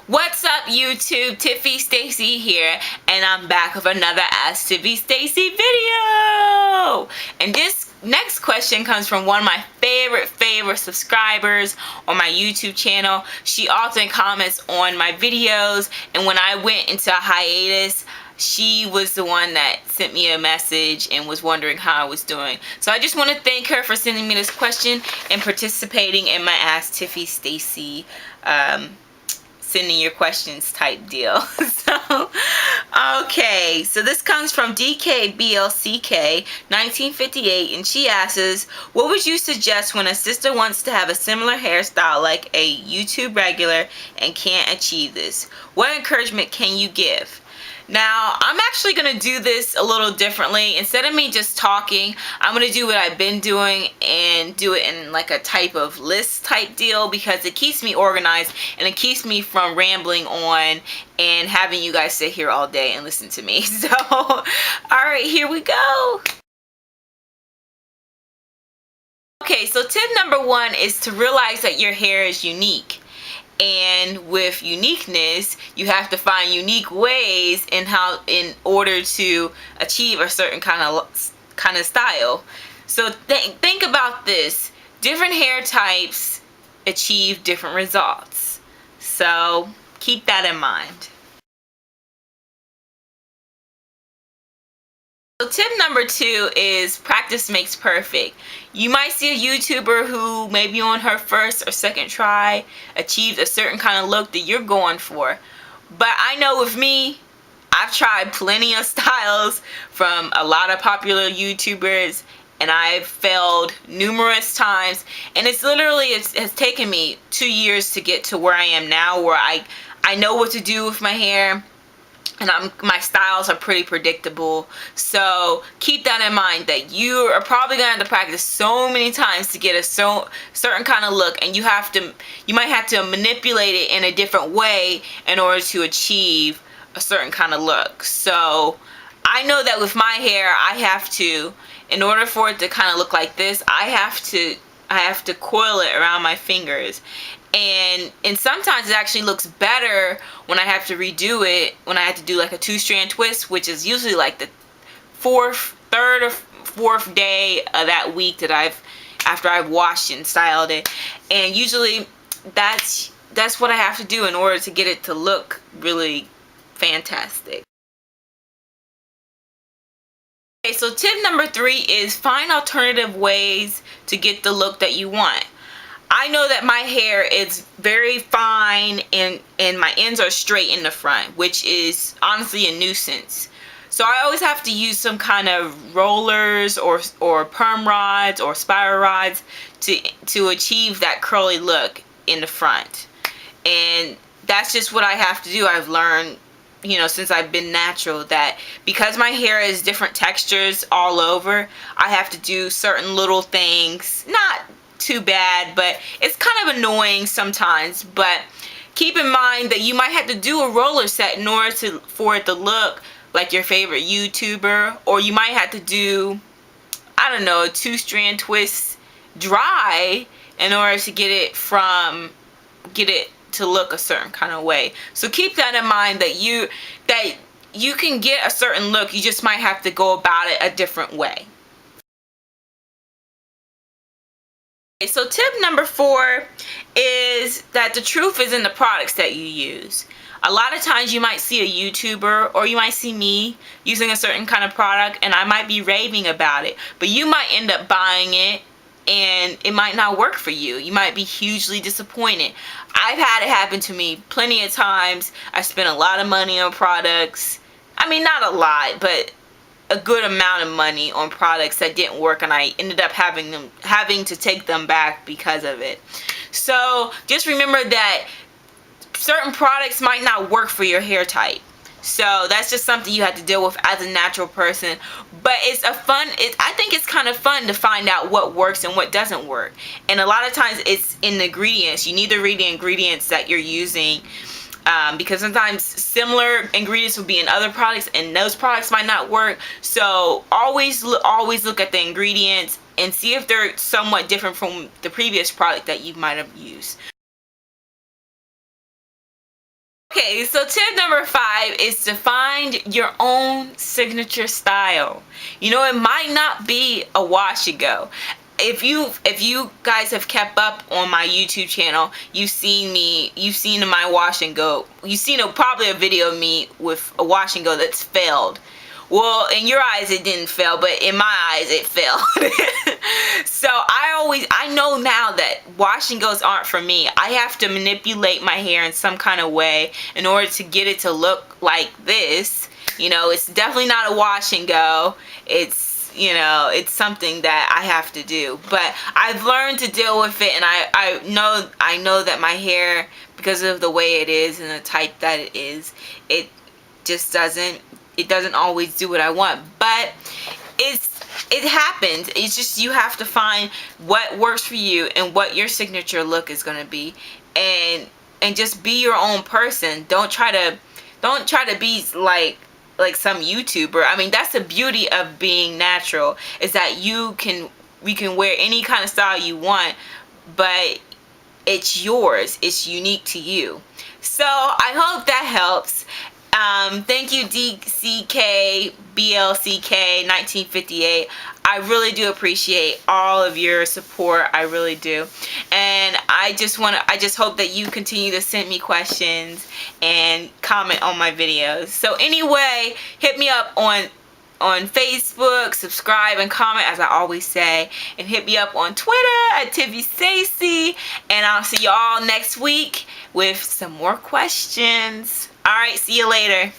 What's up, YouTube? Tiffy Stacey here, and I'm back with another Ask Tiffy Stacey video. And this next question comes from one of my favorite subscribers on my YouTube channel. She often comments on my videos, and when I went into a hiatus, she was the one that sent me a message and was wondering how I was doing. So I just want to thank her for sending me this question and participating in my Ask Tiffy Stacey sending your questions type deal. Okay, so this comes from DKBLCK 1958, and she asks, what would you suggest when a sister wants to have a similar hairstyle like a YouTube regular and can't achieve this? What encouragement can you give? Now, I'm actually going to do this a little differently. Instead of me just talking, I'm going to do what I've been doing and do it in like a type of list type deal, because it keeps me organized and it keeps me from rambling on and having you guys sit here all day and listen to me. So, alright, here we go. Okay, so tip number 1 is to realize that your hair is unique. And with uniqueness, you have to find unique ways in order to achieve a certain kind of style. So think about this. Different hair types achieve different results. So keep that in mind. So tip number 2 is practice makes perfect. You might see a YouTuber who maybe on her first or second try achieved a certain kind of look that you're going for. But I know with me, I've tried plenty of styles from a lot of popular YouTubers, and I've failed numerous times. And it's has taken me 2 years to get to where I am now, where I know what to do with my hair. And my styles are pretty predictable. So keep that in mind, that you are probably going to have to practice so many times to get a certain kind of look, and you might have to manipulate it in a different way in order to achieve a certain kind of look. So I know that with my hair, in order for it to kind of look like this, I have to coil it around my fingers. And sometimes it actually looks better when I have to redo it, when I have to do like a 2-strand twist, which is usually like the third or fourth day of that week that after I've washed and styled it. And usually that's what I have to do in order to get it to look really fantastic. Okay, so tip number 3 is find alternative ways to get the look that you want. I know that my hair is very fine and my ends are straight in the front, which is honestly a nuisance. So I always have to use some kind of rollers or perm rods or spiral rods to achieve that curly look in the front. And that's just what I have to do. I've learned, since I've been natural, that because my hair is different textures all over, I have to do certain little things, not too bad, but it's kind of annoying sometimes. But keep in mind that you might have to do a roller set in order for it to look like your favorite YouTuber, or you might have to do, I don't know, a 2-strand twist dry in order to get it to look a certain kind of way. So keep that in mind, that you can get a certain look, you just might have to go about it a different way. So tip number 4 is that the truth is in the products that you use. A lot of times you might see a YouTuber, or you might see me using a certain kind of product, and I might be raving about it, but you might end up buying it and it might not work for you. You might be hugely disappointed. I've had it happen to me plenty of times. I spent a lot of money on products. I mean, not a lot, but a good amount of money on products that didn't work, and I ended up having to take them back because of it. So just remember that certain products might not work for your hair type. So that's just something you have to deal with as a natural person. But I think it's kind of fun to find out what works and what doesn't work. And a lot of times it's in the ingredients. You need to read the ingredients that you're using. Because sometimes similar ingredients will be in other products and those products might not work. So always look at the ingredients and see if they're somewhat different from the previous product that you might have used. Okay, so tip number 5 is to find your own signature style. You know, it might not be a wash and go. If you guys have kept up on my YouTube channel, you've seen my wash and go. You've seen probably a video of me with a wash and go that's failed. Well, in your eyes it didn't fail, but in my eyes it failed. So I know now that wash and goes aren't for me. I have to manipulate my hair in some kind of way in order to get it to look like this. You know, it's definitely not a wash and go. It's, you know, it's something that I have to do. But I've learned to deal with it, and I know that my hair, because of the way it is and the type that it is, it just doesn't always do what I want. But it happens. It's just you have to find what works for you and what your signature look is going to be, and just be your own person. Don't try to be like some YouTuber. I mean, that's the beauty of being natural, is that we can wear any kind of style you want, but it's yours. It's unique to you. So I hope that helps. Thank you, DCK BLCK 1958. I really do appreciate all of your support. I really do. And I just hope that you continue to send me questions and comment on my videos. So anyway, hit me up on Facebook, subscribe and comment, as I always say, and hit me up on Twitter at Tiffy Stacey, and I'll see you all next week with some more questions. All right, see you later.